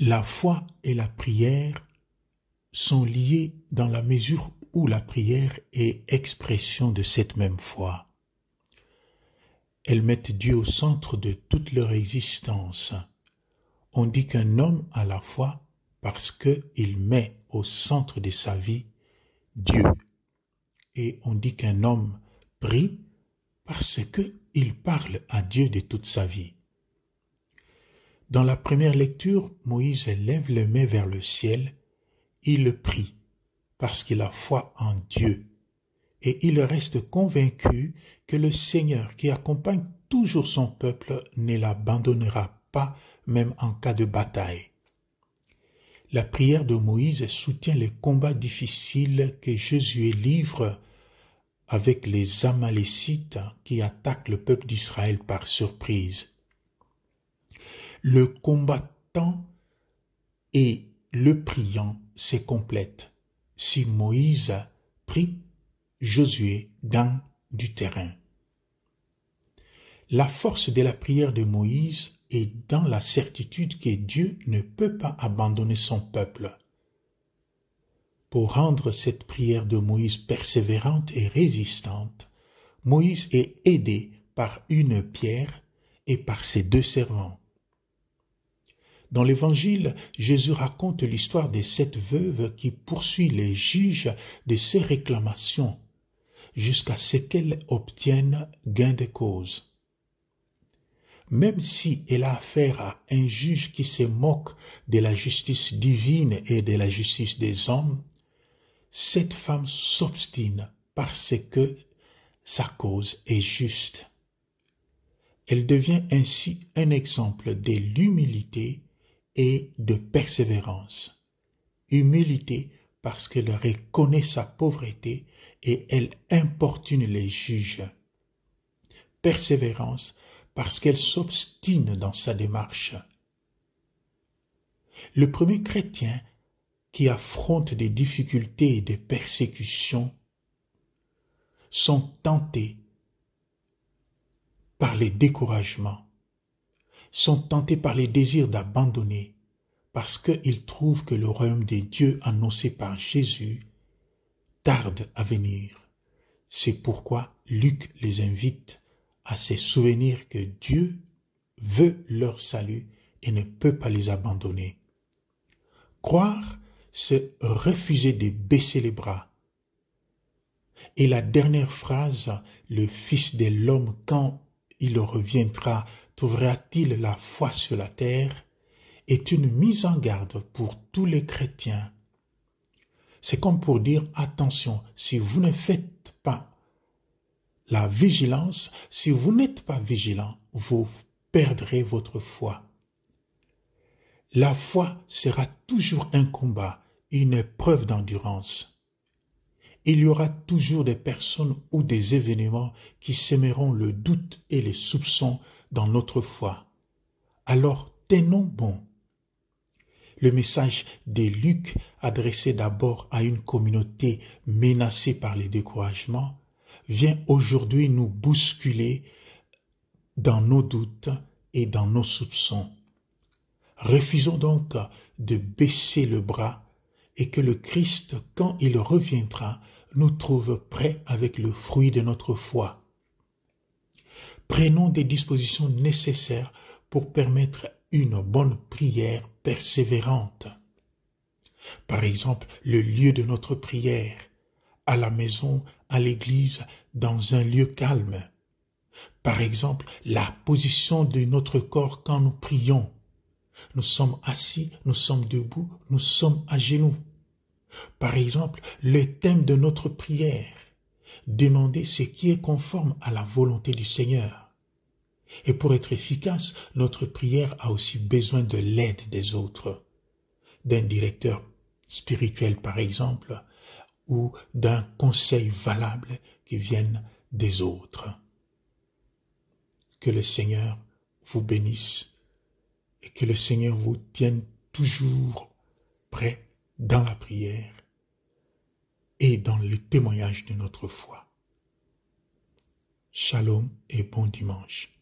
La foi et la prière sont liées dans la mesure où la prière est expression de cette même foi. Elles mettent Dieu au centre de toute leur existence. On dit qu'un homme a la foi parce qu'il met au centre de sa vie Dieu. Et on dit qu'un homme prie parce qu'il parle à Dieu de toute sa vie. Dans la première lecture, Moïse lève les mains vers le ciel, il prie parce qu'il a foi en Dieu et il reste convaincu que le Seigneur qui accompagne toujours son peuple ne l'abandonnera pas même en cas de bataille. La prière de Moïse soutient les combats difficiles que Josué livre avec les Amalécites qui attaquent le peuple d'Israël par surprise. Le combattant et le priant se complètent. Si Moïse prie, Josué gagne du terrain. La force de la prière de Moïse est dans la certitude que Dieu ne peut pas abandonner son peuple. Pour rendre cette prière de Moïse persévérante et résistante, Moïse est aidé par une pierre et par ses deux servants. Dans l'Évangile, Jésus raconte l'histoire de cette veuve qui poursuit les juges de ses réclamations jusqu'à ce qu'elle obtienne gain de cause. Même si elle a affaire à un juge qui se moque de la justice divine et de la justice des hommes, cette femme s'obstine parce que sa cause est juste. Elle devient ainsi un exemple de l'humilité et de persévérance. Humilité parce qu'elle reconnaît sa pauvreté et elle importune les juges. Persévérance parce qu'elle s'obstine dans sa démarche. Le premier chrétien qui affronte des difficultés et des persécutions sont tentés par les découragements, sont tentés par les désirs d'abandonner parce qu'ils trouvent que le royaume des dieux annoncé par Jésus tarde à venir. C'est pourquoi Luc les invite à se souvenir que Dieu veut leur salut et ne peut pas les abandonner. Croire, c'est refuser de baisser les bras. Et la dernière phrase, le Fils de l'homme, quand il reviendra, trouvera-t-il la foi sur la terre, est une mise en garde pour tous les chrétiens. C'est comme pour dire, attention, si vous ne faites pas la vigilance, si vous n'êtes pas vigilant, vous perdrez votre foi. La foi sera toujours un combat, une épreuve d'endurance. Il y aura toujours des personnes ou des événements qui sèmeront le doute et les soupçons dans notre foi. Alors, tenons bon. Le message de Luc, adressé d'abord à une communauté menacée par les découragements, vient aujourd'hui nous bousculer dans nos doutes et dans nos soupçons. Refusons donc de baisser le bras et que le Christ, quand il reviendra, nous trouve prêts avec le fruit de notre foi. Prenons des dispositions nécessaires pour permettre une bonne prière persévérante. Par exemple, le lieu de notre prière, à la maison, à l'église, dans un lieu calme. Par exemple, la position de notre corps quand nous prions. Nous sommes assis, nous sommes debout, nous sommes à genoux. Par exemple, le thème de notre prière. Demander ce qui est conforme à la volonté du Seigneur. Et pour être efficace, notre prière a aussi besoin de l'aide des autres, d'un directeur spirituel par exemple, ou d'un conseil valable qui vienne des autres. Que le Seigneur vous bénisse et que le Seigneur vous tienne toujours prêt dans la prière et dans le témoignage de notre foi. Shalom et bon dimanche.